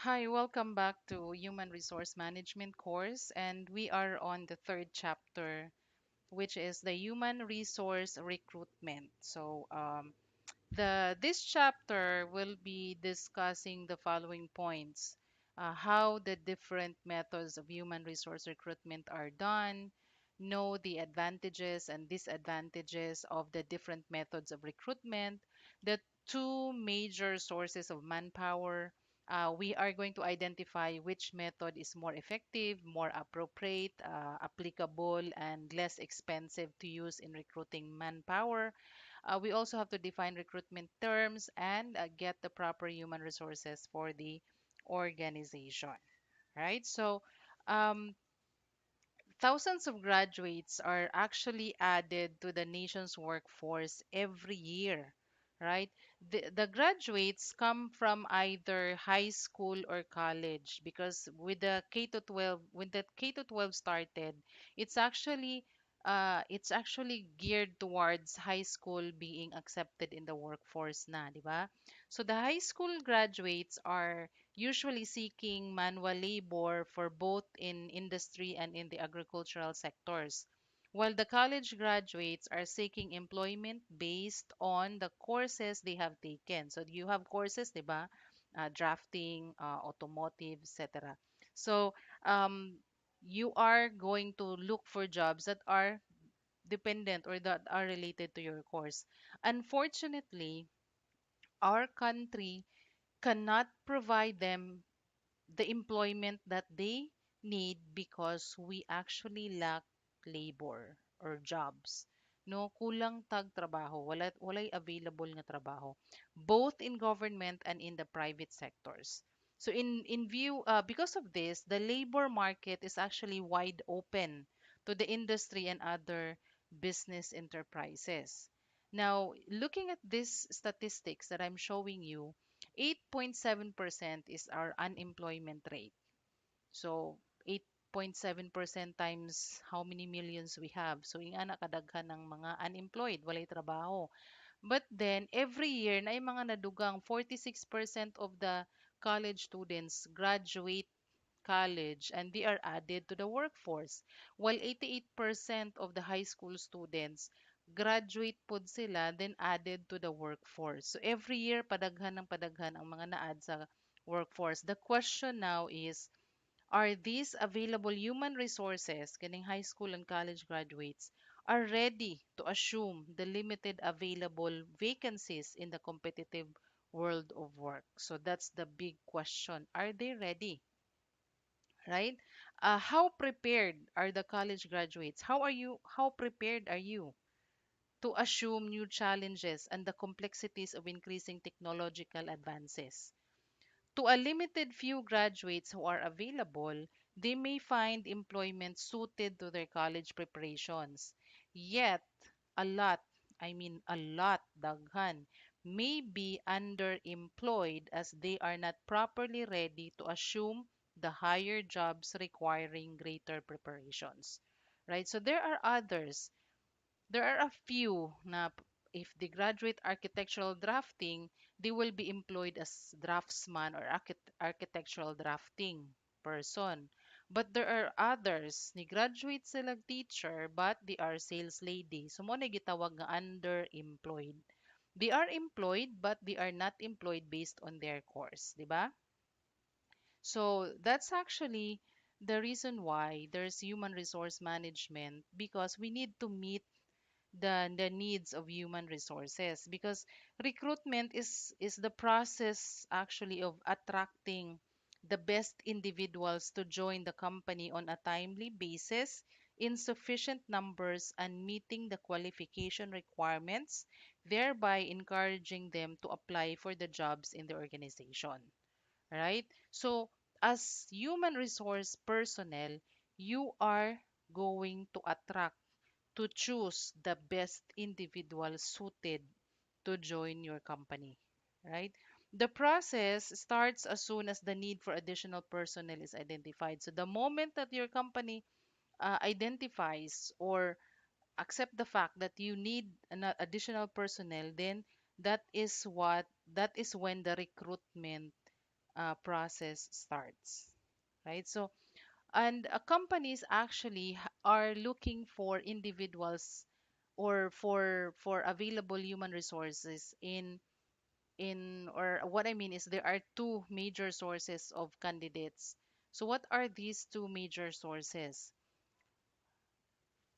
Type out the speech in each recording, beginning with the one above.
Hi, welcome back to Human Resource Management course, and we are on the third chapter, which is the human resource recruitment. This chapter will be discussing the following points: how the different methods of human resource recruitment are done, know the advantages and disadvantages of the different methods of recruitment, the two major sources of manpower. We are going to identify which method is more effective, more appropriate, applicable, and less expensive to use in recruiting manpower. We also have to define recruitment terms and get the proper human resources for the organization, right? Um, Thousands of graduates are actually added to the nation's workforce every year, right? The graduates come from either high school or college because with the K to 12, when the K to 12 started, it's actually geared towards high school being accepted in the workforce na, di ba? So the high school graduates are usually seeking manual labor for both in industry and in the agricultural sectors, while the college graduates are seeking employment based on the courses they have taken. So you have courses, di ba? Drafting, automotive, etc. So um, you are going to look for jobs that are dependent or that are related to your course. Unfortunately, our country cannot provide them the employment that they need because we actually lack labor or jobs. No, kulang tag trabaho, walay available nga trabaho, both in government and in the private sectors. So in view because of this, the labor market is actually wide open to the industry and other business enterprises. Now, looking at these statistics that I'm showing you, 8.7% is our unemployment rate. So 8.7% times how many millions we have. So yung anak kadaghan ng mga unemployed, walay trabaho. But then every year na yung mga nadugang 46% of the college students graduate college and they are added to the workforce, while 88% of the high school students graduate pod sila then added to the workforce. So every year padaghan ng padaghan ang mga na-add sa workforce. The question now is, are these available human resources, kaning high school and college graduates, are ready to assume the limited available vacancies in the competitive world of work? So that's the big question. Are they ready? Right? How prepared are the college graduates? How are you? How prepared are you to assume new challenges and the complexities of increasing technological advances? To a limited few graduates who are available, they may find employment suited to their college preparations. Yet, a lot, a lot, daghan, may be underemployed as they are not properly ready to assume the higher jobs requiring greater preparations. Right? So there are a few na if they graduate architectural drafting, they will be employed as draftsman or architectural drafting person. But there are others, ni graduate sila teacher but they are sales lady. So mo na gitawag nga underemployed. They are employed but they are not employed based on their course, di ba? So that's actually the reason why there's human resource management because we need to meet the needs of human resources because recruitment is the process actually of attracting the best individuals to join the company on a timely basis in sufficient numbers and meeting the qualification requirements, thereby encouraging them to apply for the jobs in the organization, right? So as human resource personnel, you are going to attract, to choose the best individual suited to join your company, right? The process starts as soon as the need for additional personnel is identified. So the moment that your company identifies or accept the fact that you need an additional personnel, then that is when the recruitment process starts, right? So, and companies actually are looking for individuals or for available human resources in or what I mean is there are two major sources of candidates. So what are these two major sources?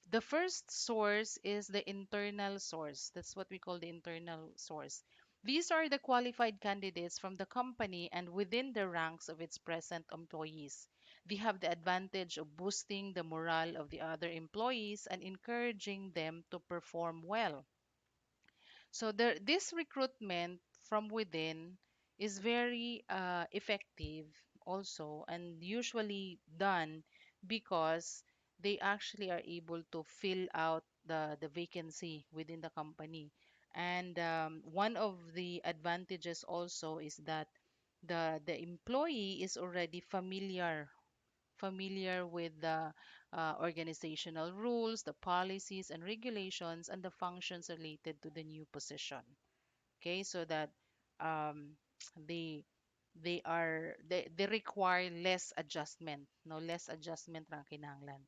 The first source is the internal source. That's what we call the internal source. These are the qualified candidates from the company and within the ranks of its present employees. They have the advantage of boosting the morale of the other employees and encouraging them to perform well. So this recruitment from within is very effective also and usually done because they actually are able to fill out the vacancy within the company. And one of the advantages also is that the employee is already familiar with the organizational rules, the policies and regulations, and the functions related to the new position. Okay, so that um, they they require less adjustment, no less adjustment ang kinahanglan.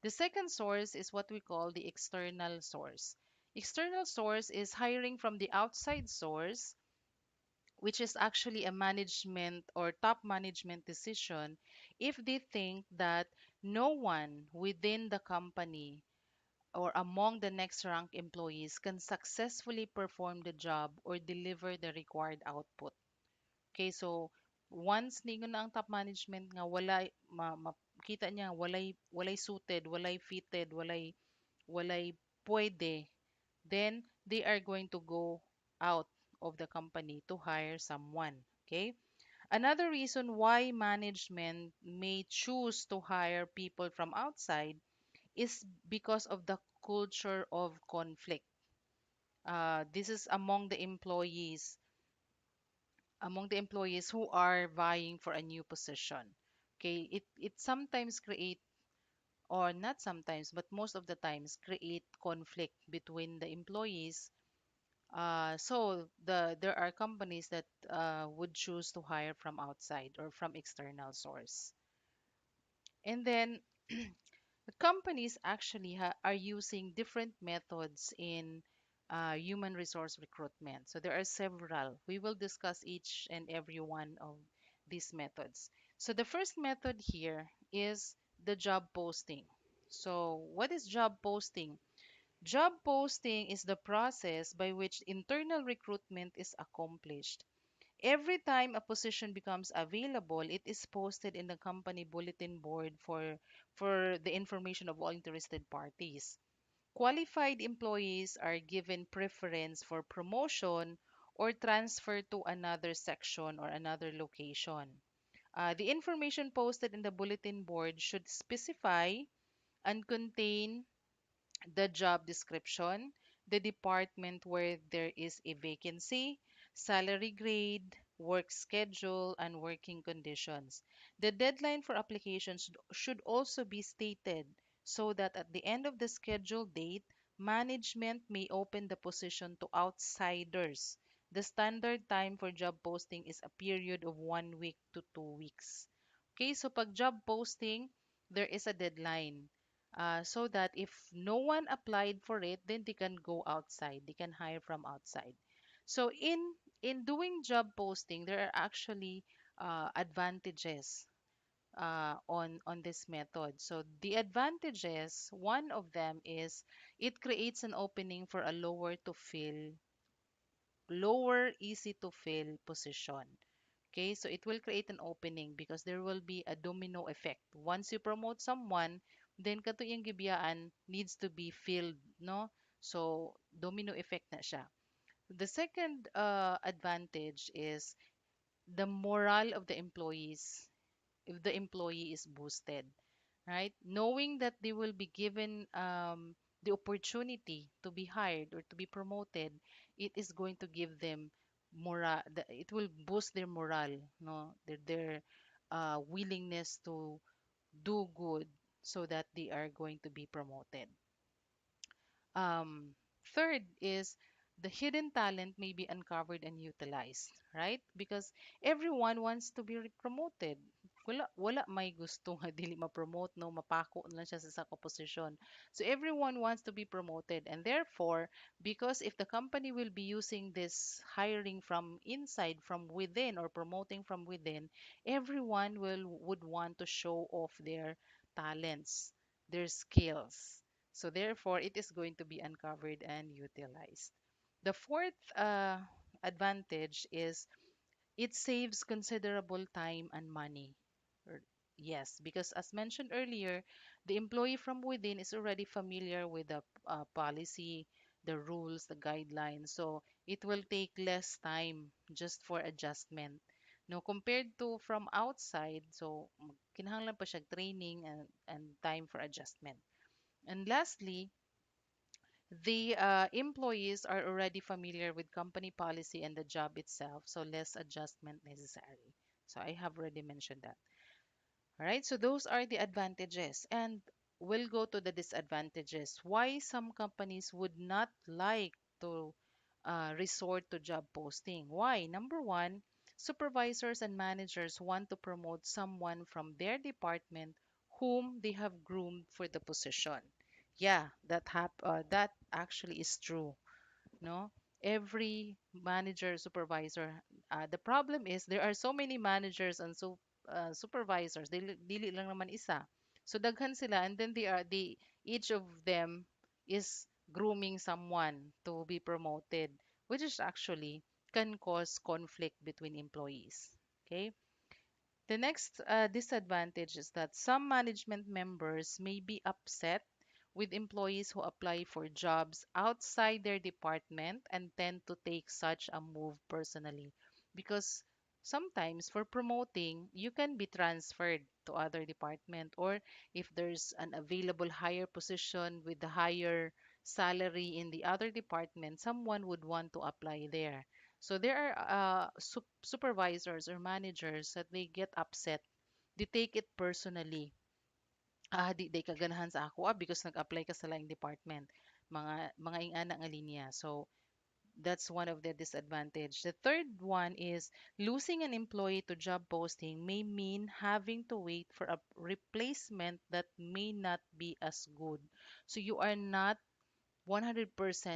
The second source is what we call the external source. External source is hiring from the outside source, which is actually a management or top management decision if they think that no one within the company or among the next rank employees can successfully perform the job or deliver the required output. Okay, so once ningon na ang top management nga walay makita niya walay suited, walay fitted, walay pwede, then they are going to go out of the company to hire someone. Okay? Another reason why management may choose to hire people from outside is because of the culture of conflict. This is among the employees who are vying for a new position. Okay, it sometimes create or not sometimes, but most of the times create conflict between the employees. So there are companies that would choose to hire from outside or from external source. And then the companies actually are using different methods in human resource recruitment. So there are several. We will discuss each and every one of these methods. So the first method here is the job posting. So what is job posting? Job posting is the process by which internal recruitment is accomplished. Every time a position becomes available, it is posted in the company bulletin board for the information of all interested parties. Qualified employees are given preference for promotion or transfer to another section or another location. The information posted in the bulletin board should specify and contain the job description, the department where there is a vacancy, salary grade, work schedule, and working conditions. The deadline for applications should also be stated so that at the end of the scheduled date, management may open the position to outsiders. The standard time for job posting is a period of 1 week to 2 weeks. Okay, so pag job posting, there is a deadline so that if no one applied for it, then they can go outside. They can hire from outside. So in doing job posting, there are actually advantages on this method. So the advantages, one of them is it creates an opening for a lower easy to fill position. Okay, so it will create an opening because there will be a domino effect. Once you promote someone, then kato yung gibiyaan needs to be filled, no? So domino effect na siya. The second advantage is the morale of the employees. If the employee is boosted, right? Knowing that they will be given the opportunity to be hired or to be promoted, it is going to give them morale. It will boost their morale, no, their willingness to do good, so that they are going to be promoted. Third is the hidden talent may be uncovered and utilized, right? Because everyone wants to be promoted. Wala may gusto nga dili ma-promote, no, mapako na lang siya sa saka posisyon. So everyone wants to be promoted, and therefore, because if the company will be using this hiring from inside, from within, or promoting from within, everyone will would want to show off their talents, their skills. So therefore, it is going to be uncovered and utilized. The fourth advantage is it saves considerable time and money. Er, Yes, because as mentioned earlier, the employee from within is already familiar with the policy, the rules, the guidelines. So it will take less time just for adjustment. No, compared to from outside, so kinahanglan pa siya training and time for adjustment. And lastly, the employees are already familiar with company policy and the job itself, so less adjustment necessary. So I have already mentioned that. All right, so those are the advantages. And we'll go to the disadvantages. Why some companies would not like to resort to job posting? Why? Number one, supervisors and managers want to promote someone from their department whom they have groomed for the position. Yeah, that actually is true, no? Every manager, supervisor, the problem is there are so many managers and supervisors. Dili lang naman isa. So daghan sila, and then they each of them is grooming someone to be promoted, which is actually can cause conflict between employees. Okay? The next disadvantage is that some management members may be upset with employees who apply for jobs outside their department and tend to take such a move personally. Because sometimes for promoting, you can be transferred to other department, or if there's an available higher position with the higher salary in the other department, someone would want to apply there. So there are supervisors or managers that they get upset. They take it personally. Di ka ganahan sa ako because nag-apply ka sa laing department. Mga ingana nga linya. So that's one of the disadvantage. The third one is losing an employee to job posting may mean having to wait for a replacement that may not be as good. So you are not 100%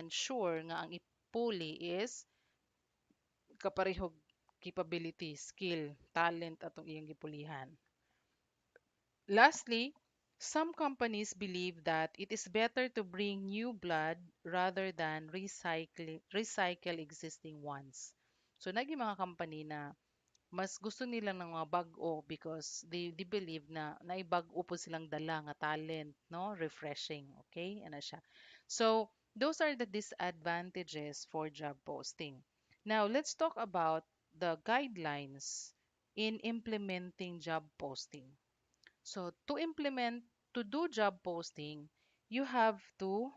sure nga ang ipuli is kaparehog capability, skill, talent atong iyang gipulihan. Lastly, some companies believe that it is better to bring new blood rather than recycle existing ones. So naging mga company na mas gusto nila ng mga bag-o because they believe na naibag-o po silang dala nga talent, no? Refreshing, okay? Ano siya. So, those are the disadvantages for job posting. Now, let's talk about the guidelines in implementing job posting. So to do job posting, you have to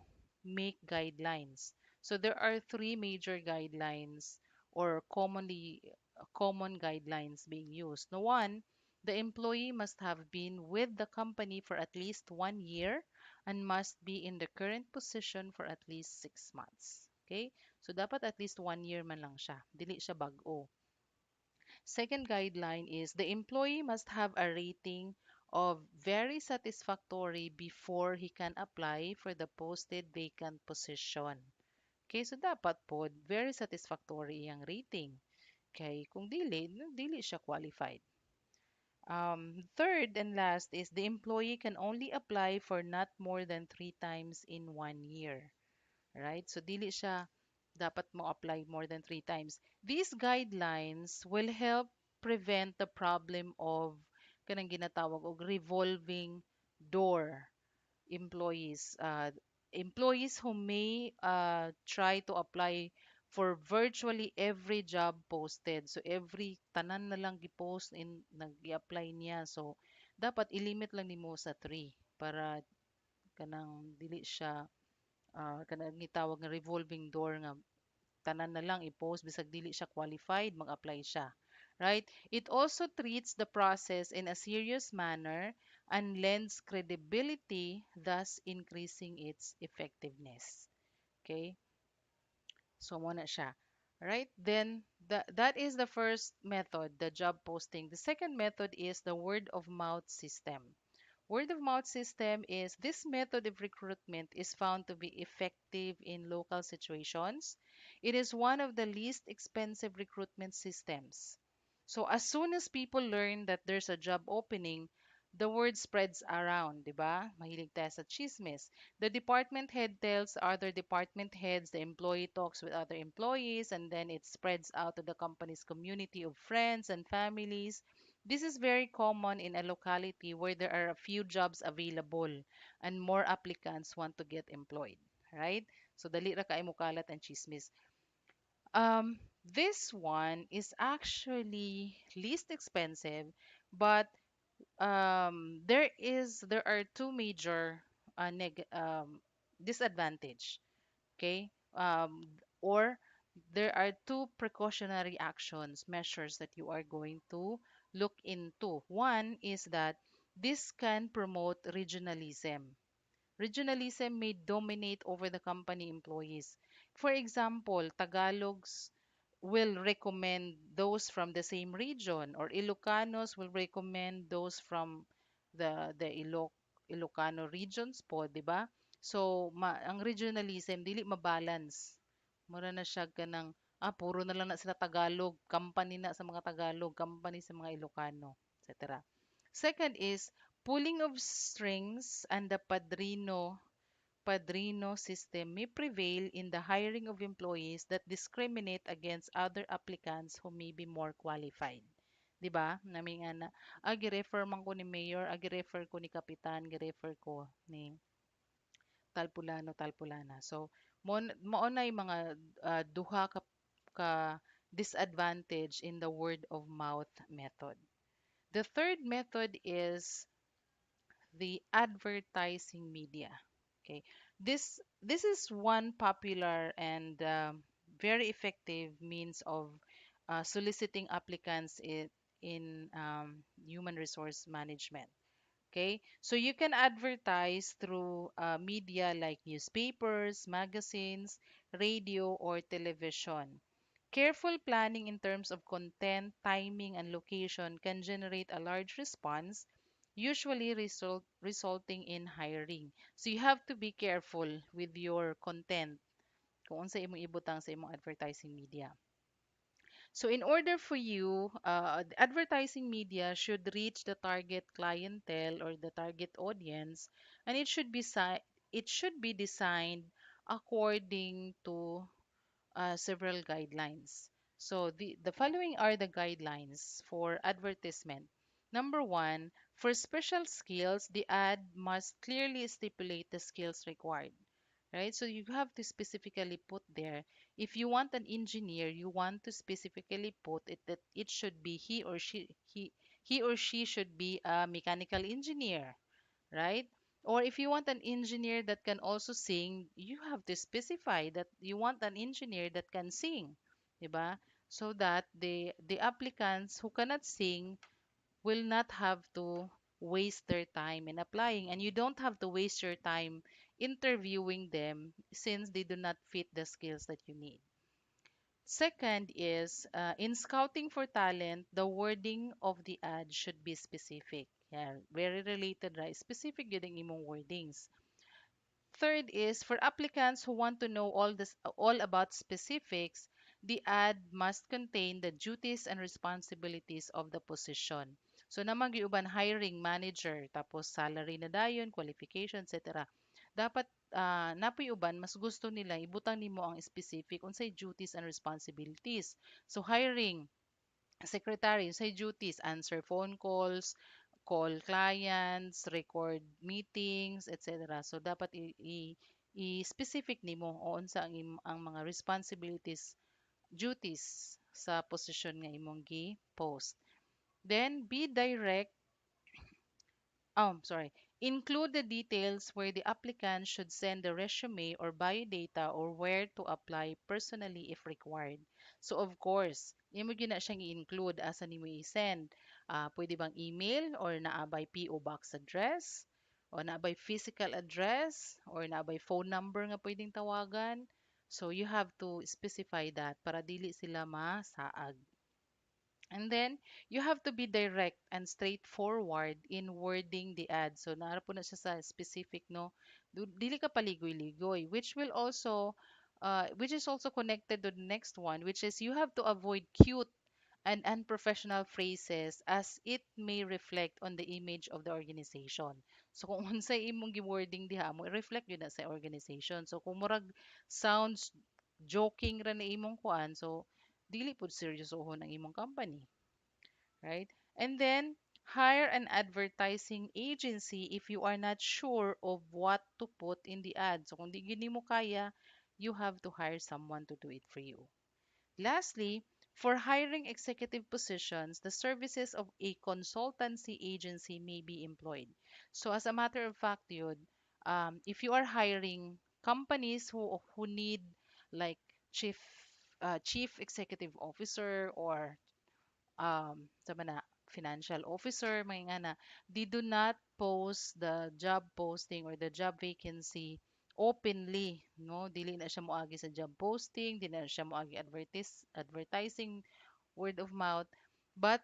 make guidelines. So there are three major guidelines or common guidelines being used. The one, the employee must have been with the company for at least 1 year and must be in the current position for at least 6 months. Okay? So dapat at least 1 year man lang siya. Dili siya bag-o. Second guideline is the employee must have a rating of very satisfactory before he can apply for the posted vacant position. Okay, so dapat po very satisfactory ang rating. Okay, kung dili siya qualified. Third and last is the employee can only apply for not more than 3 times in 1 year. Right? So dili siya dapat mo apply more than 3 times. These guidelines will help prevent the problem of kanang ginatawag og revolving door employees. Employees who may try to apply for virtually every job posted. So every tanan na lang gi-post in nag-apply niya. So dapat ilimit lang nimo sa 3 para kanang dili siya kanang gitawag nga revolving door nga tanan na lang i-post bisag dili siya qualified mag-apply siya, right? It also treats the process in a serious manner and lends credibility, thus increasing its effectiveness. Okay? So mo na siya. Right? Then that is the first method, the job posting. The second method is the word of mouth system. Word of mouth system is this method of recruitment is found to be effective in local situations. It is one of the least expensive recruitment systems. So as soon as people learn that there's a job opening, the word spreads around, 'di ba? Mahilig tayo sa chismis. The department head tells other department heads, the employee talks with other employees, and then it spreads out to the company's community of friends and families. This is very common in a locality where there are a few jobs available and more applicants want to get employed, right? So dali ra kay mukalat ang chismis. This one is actually least expensive, but there are two major disadvantage. Okay, or there are two precautionary actions, measures that you are going to look into. One is that this can promote regionalism. Regionalism may dominate over the company employees. For example, Tagalogs will recommend those from the same region, or Ilocanos will recommend those from the Ilocano regions po, 'di ba? So, ang regionalism dili mabalance. Mura na siya ganang puro na lang na sila Tagalog, company na sa mga Tagalog, company sa mga Ilocano, etc. Second is pulling of strings and the padrino system may prevail in the hiring of employees that discriminate against other applicants who may be more qualified. 'Di ba? Nami nga na, gi-refer man ko ni mayor, gi-refer ko ni kapitan, gi-refer ko ni talpulano, talpulana. So, mo na yung mga duha ka disadvantage in the word of mouth method. The third method is the advertising media. Okay, this is one popular and very effective means of soliciting applicants in human resource management. Okay, so you can advertise through media like newspapers, magazines, radio, or television. Careful planning in terms of content, timing, and location can generate a large response, usually resulting in hiring. So you have to be careful with your content kung unsa imong ibutang sa imong advertising media. So in order for you, the advertising media should reach the target clientele or the target audience, and it should be designed according to several guidelines. So the following are the guidelines for advertisement. Number one, for special skills, the ad must clearly stipulate the skills required. Right? So you have to specifically put there. If you want an engineer, you want to specifically put it that it should be he or she should be a mechanical engineer, right? Or if you want an engineer that can also sing, you have to specify that you want an engineer that can sing, 'di ba? So that the applicants who cannot sing will not have to waste their time in applying, and you don't have to waste your time interviewing them since they do not fit the skills that you need. Second is in scouting for talent, the wording of the ad should be specific. Yeah, very related, right? Specific yun ang imong wordings. Third is for applicants who want to know all about specifics, the ad must contain the duties and responsibilities of the position. So namang giuban hiring manager, tapos salary na dayon, qualification, etc. Dapat napoy uban mas gusto nila ibutang nimo ang specific unsay duties and responsibilities. So hiring secretary say duties, answer phone calls, call clients, record meetings, etc. So dapat i-specific nimo o unsa ang mga responsibilities, duties sa position nga imong gi-post. Then be direct. Sorry. Include the details where the applicant should send the resume or biodata or where to apply personally if required. So of course, imo gyud na siyang i-include asa nimo i-send. Pwede bang email or naabay PO box address o naabay physical address or naabay phone number nga pwedeng tawagan. So you have to specify that para dili sila masaag. And then you have to be direct and straightforward in wording the ad. So naara po na siya sa specific, no. Dili ka paligoy-ligoy, which is also connected to the next one, which is you have to avoid cute and unprofessional phrases as it may reflect on the image of the organization. So kung unsay imong gi-wording diha mo reflect yun na sa organization. So kung murag sounds joking ra na imong kuan, so dili pud seryosohon ang imong company, right? And then hire an advertising agency if you are not sure of what to put in the ad. So kung di gini mo kaya, you have to hire someone to do it for you. Lastly, for hiring executive positions, the services of a consultancy agency may be employed. So, as a matter of fact, yun, if you are hiring companies who need like chief chief executive officer or sama na, financial officer, may nga na, they do not post the job posting or the job vacancy openly, no? Dili na siya moagi sa job posting, dili na siya moagi advertising, word of mouth, but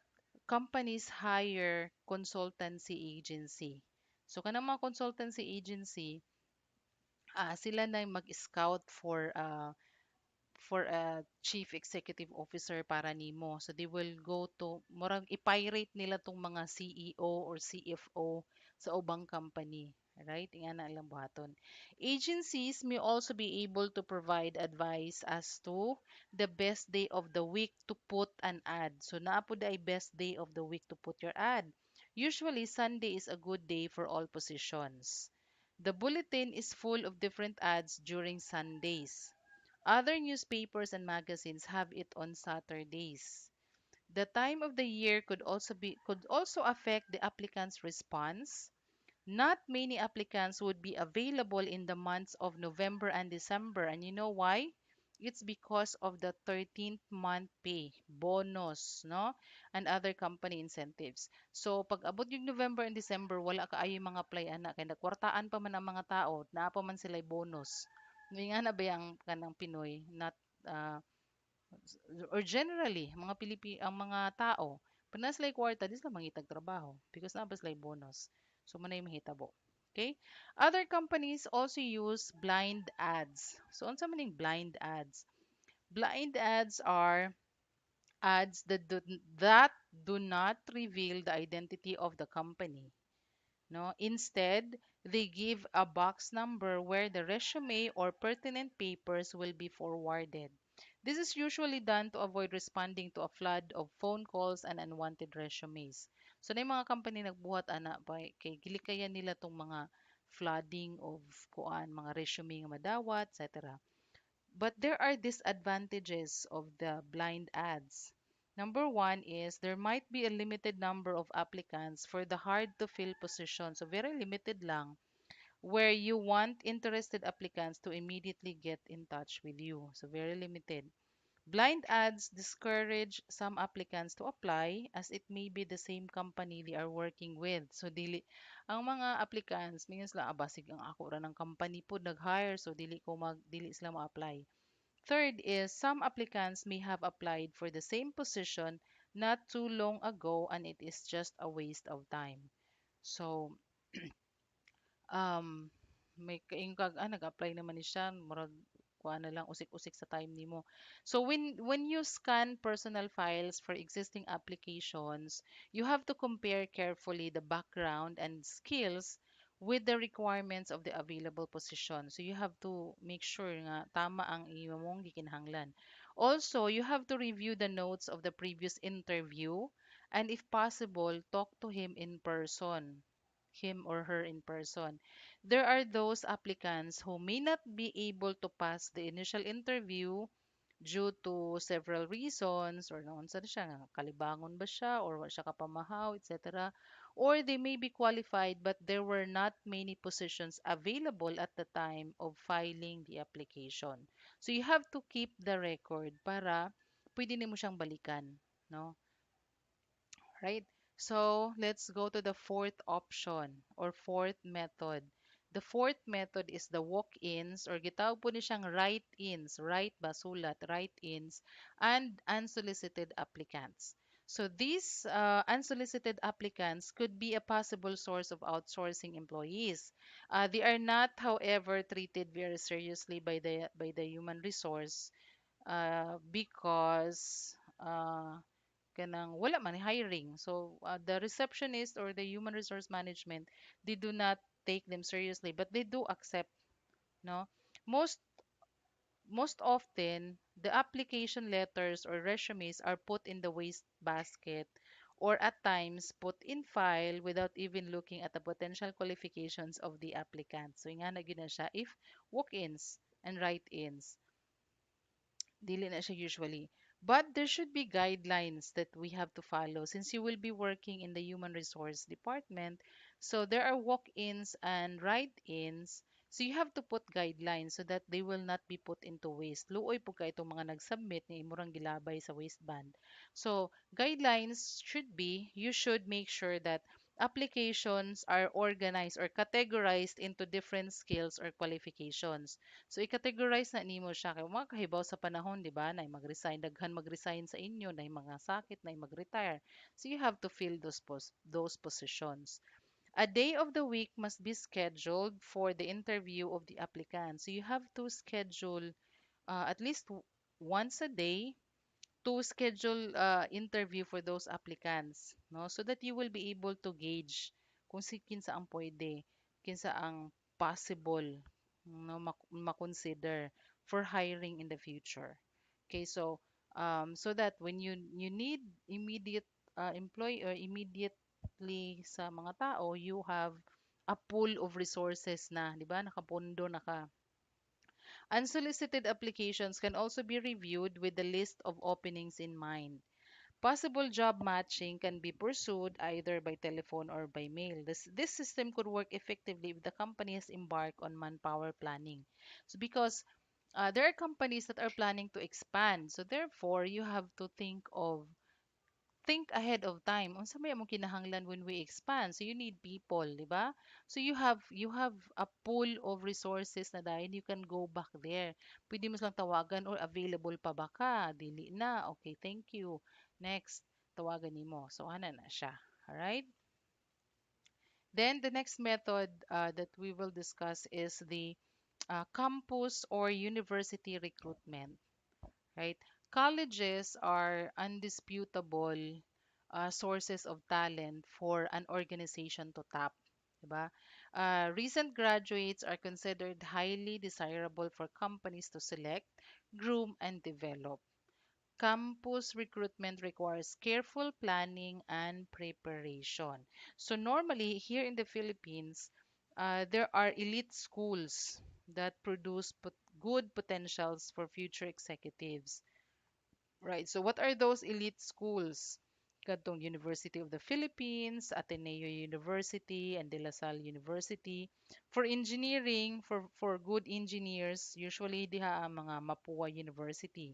companies hire consultancy agency. So kanang mga consultancy agency, sila na yung mag-scout for a chief executive officer para nimo. So they will go to murag i-pirate nila tong mga CEO or CFO sa ubang company. Right? Nga na lang buhaton. Agencies may also be able to provide advice as to the best day of the week to put an ad. So naa po ay best day of the week to put your ad. Usually Sunday is a good day for all positions. The bulletin is full of different ads during Sundays. Other newspapers and magazines have it on Saturdays. The time of the year could also affect the applicant's response. Not many applicants would be available in the months of November and December. And you know why? It's because of the 13th month pay, bonus, no? And other company incentives. So, pag abot yung November and December, wala ka ay mga apply anak. Kaya nagkwartaan pa man ang mga tao, naa pa man sila bonus. Hindi nga na ba yung kanang Pinoy, not uh, or generally, ang mga tao, pag nasa sila kwarta, di sila mangitag trabaho because nabas sila bonus. So, manay mahitabo. Okay? Other companies also use blind ads. So, unsa man yung blind ads? Blind ads are ads that do not reveal the identity of the company. No? Instead, they give a box number where the resume or pertinent papers will be forwarded. This is usually done to avoid responding to a flood of phone calls and unwanted resumes. So na yung mga company nagbuhat ana pa kay gilikayan nila tong mga flooding of mga resume nga madawat, etc. But there are disadvantages of the blind ads. Number one is there might be a limited number of applicants for the hard to fill position. So very limited lang where you want interested applicants to immediately get in touch with you. So very limited. Blind ads discourage some applicants to apply as it may be the same company they are working with. So ang mga applicants means lang basig ang ako ra ng company po nag-hire so dili sila ma-apply. Third is some applicants may have applied for the same position not too long ago and it is just a waste of time. So, um, may kaing nag-apply naman ni siya, murag kuha na lang usik-usik sa time nimo. So when you scan personal files for existing applications, you have to compare carefully the background and skills with the requirements of the available position. So you have to make sure nga tama ang imong gikinahanglan. Also, you have to review the notes of the previous interview and if possible, talk to him or her in person. There are those applicants who may not be able to pass the initial interview due to several reasons or noon sa siya nga kalibangon ba siya or wa siya kapamahaw, etc. Or they may be qualified but there were not many positions available at the time of filing the application. So you have to keep the record para pwede nimo siyang balikan, no? Right? So let's go to the fourth option or fourth method. The fourth method is the walk-ins or gitawag po ni siyang write-ins, write ba sulat, write-ins and unsolicited applicants. So these unsolicited applicants could be a possible source of outsourcing employees. They are not, however, treated very seriously by the human resource because kanang wala man hiring. So the receptionist or the human resource management, they do not take them seriously, but they do accept, no? Most most often, the application letters or resumes are put in the waste basket or at times put in file without even looking at the potential qualifications of the applicant. So nga na gyud na siya if walk-ins and write-ins. Dili na siya usually. But there should be guidelines that we have to follow since you will be working in the human resource department. So there are walk-ins and write-ins. So you have to put guidelines so that they will not be put into waste. Luoy po ka itong mga nag-submit ni imurang gilabay sa waistband. So guidelines should be, you should make sure that applications are organized or categorized into different skills or qualifications. So i-categorize na nimo siya kay mga kahibaw sa panahon, di ba? Na mag-resign, daghan mag-resign sa inyo, na mga sakit, na mag-retire. So you have to fill those positions. A day of the week must be scheduled for the interview of the applicant. So you have to schedule at least once a day to schedule interview for those applicants, no? So that you will be able to gauge kung kinsa ang pwede, kinsa ang possible, no, makonsider for hiring in the future. Okay, so so that when you need immediate employee or immediately sa mga tao, you have a pool of resources na, di ba? Nakapondo, unsolicited applications can also be reviewed with the list of openings in mind. Possible job matching can be pursued either by telephone or by mail. This system could work effectively if the company has embarked on manpower planning. So because there are companies that are planning to expand, so therefore you have to think ahead of time. Unsa may among kinahanglan when we expand? So you need people, di ba? So you have a pool of resources na dahil you can go back there. Pwede mo lang tawagan or available pa ba ka? Dili na. Okay, thank you. Next, tawagan nimo. So ana na siya. All right? Then the next method that we will discuss is the campus or university recruitment, right? Colleges are undisputable sources of talent for an organization to tap, diba? Recent graduates are considered highly desirable for companies to select, groom, and develop. Campus recruitment requires careful planning and preparation. So normally here in the Philippines, there are elite schools that produce good potentials for future executives. Right. So what are those elite schools? Katong University of the Philippines, Ateneo University, and De La Salle University. For engineering, for good engineers, usually diha ang mga Mapua University,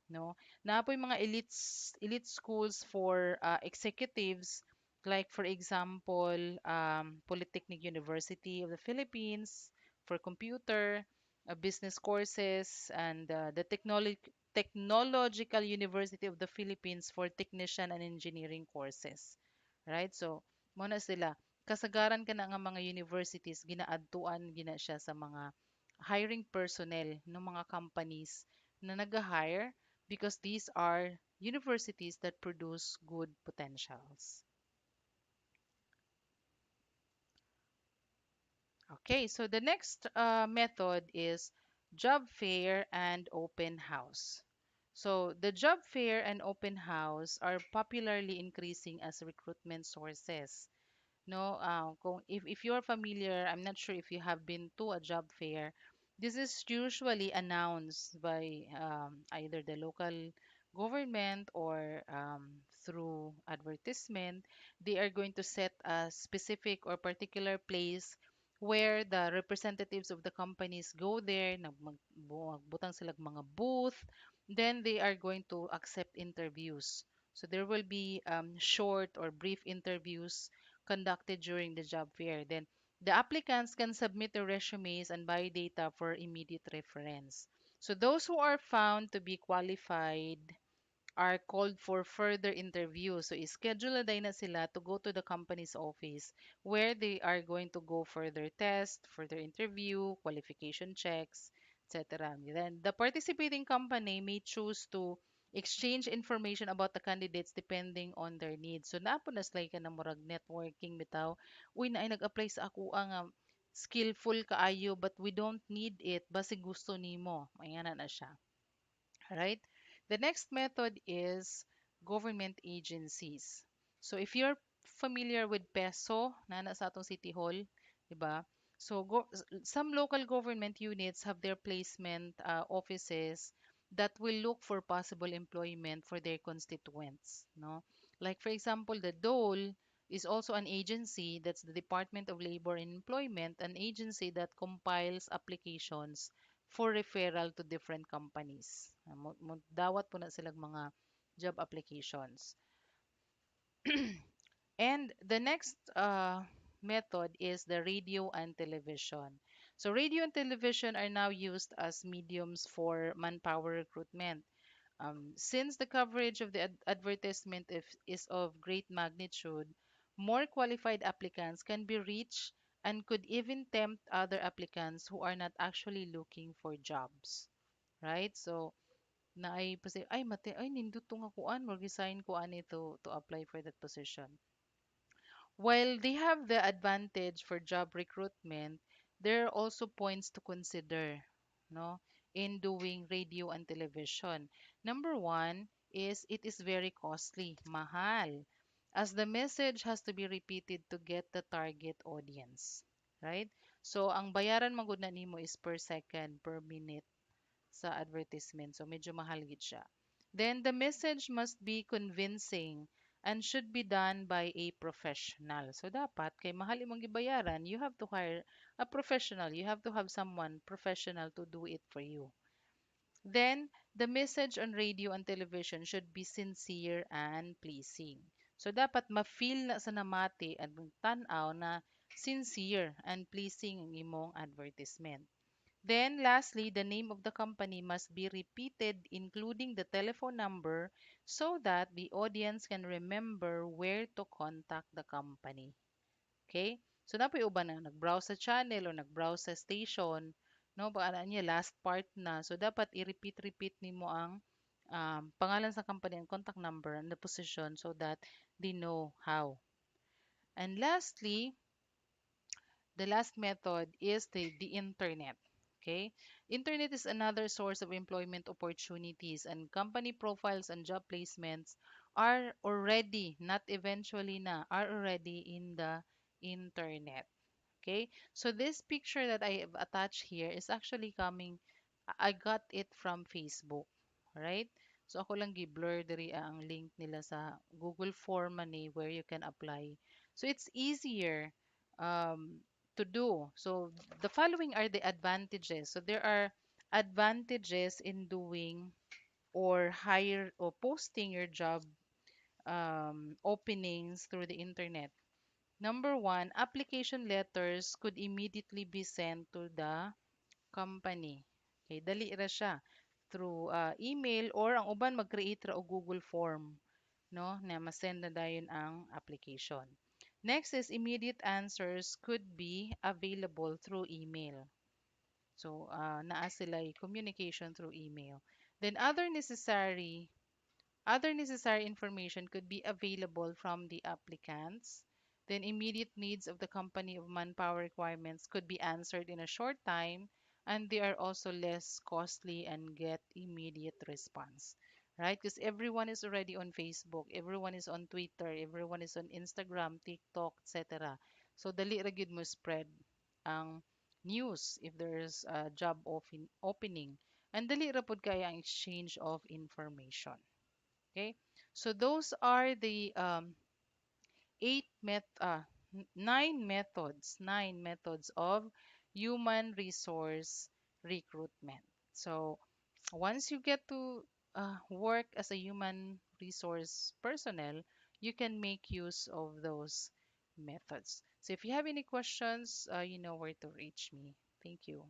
no? Naapoy mga elite schools for executives, like for example, Polytechnic University of the Philippines for computer, business courses, and the Technological University of the Philippines for technician and engineering courses. Right? So, mo na sila. Kasagaran ka na nga mga universities, ginaadtuan gina siya sa mga hiring personnel ng mga companies na nag-hire because these are universities that produce good potentials. Okay, so the next method is job fair and open house. So the job fair and open house are popularly increasing as recruitment sources. No, if you're familiar, I'm not sure if you have been to a job fair. This is usually announced by either the local government or through advertisement. They are going to set a specific or particular place where the representatives of the companies go there, magbutang sila mga booth, then they are going to accept interviews. So there will be short or brief interviews conducted during the job fair. Then The applicants can submit their resumes and biodata for immediate reference. So those who are found to be qualified are called for further interview. So, schedule na din na sila to go to the company's office where they are going to go further test, further interview, qualification checks, etc. Then, the participating company may choose to exchange information about the candidates depending on their needs. So, napo na slay ka na murag networking bitaw. Uy, na ay nag-apply sa ako ang skillful kaayo but we don't need it. Basi gusto nimo. Ayan na siya. Right? The next method is government agencies. So if you're familiar with PESO, na sa atong City Hall, di ba? So some local government units have their placement offices that will look for possible employment for their constituents, no? Like for example, the DOLE is also an agency, that's the Department of Labor and Employment, an agency that compiles applications for referral to different companies. Dawat po na silang mga job applications. And the next method is the radio and television. So radio and television are now used as mediums for manpower recruitment. Since the coverage of the advertisement is of great magnitude, more qualified applicants can be reached and could even tempt other applicants who are not actually looking for jobs. Right? So, na ay ay mate ay nindot tong kuan mag-resign ko ani to apply for that position. While they have the advantage for job recruitment, there are also points to consider, no, in doing radio and television. Number one is it is very costly, mahal, as the message has to be repeated to get the target audience, right? So ang bayaran magud na nimo is per second, per minute sa advertisement. So medyo mahal gid siya. Then the message must be convincing and should be done by a professional. So dapat kay mahal imong gibayaran, you have to hire a professional. You have to have someone professional to do it for you. Then the message on radio and television should be sincere and pleasing. So dapat ma-feel na sa namati at tan-aw na sincere and pleasing ang imong advertisement. Then, lastly, the name of the company must be repeated, including the telephone number, so that the audience can remember where to contact the company. Okay? So, napoy uban na nag-browse sa channel or nag-browse sa station, no? Baka niya last part na. So, dapat i-repeat-repeat nimo ang pangalan sa company and contact number and the position so that they know how. And lastly, the last method is the internet. Okay? Internet is another source of employment opportunities, and company profiles and job placements are already, not eventually na, are already in the internet. Okay? So this picture that I have attached here is actually coming, I got it from Facebook. Right? So ako lang gi-blur diri ang link nila sa Google form money where you can apply. So it's easier um, to do. So the following are the advantages. So there are advantages in doing or hire or posting your job openings through the internet. Number one, application letters could immediately be sent to the company. Okay, dali ra siya through email or ang uban mag-create ra og Google form, no, na ma-send na dayon ang application. Next is immediate answers could be available through email. So, naa sila communication through email. Then other necessary information could be available from the applicants. Then immediate needs of the company of manpower requirements could be answered in a short time, and they are also less costly and get immediate response. Right? Because everyone is already on Facebook, everyone is on Twitter, everyone is on Instagram, TikTok, etc. So dali ra gyud mo spread ang news if there's a job opening. And dali ra pud kaya ang exchange of information. Okay, so those are the eight met nine methods of human resource recruitment. So once you get to work as a human resource personnel, you can make use of those methods. So if you have any questions, you know where to reach me. Thank you.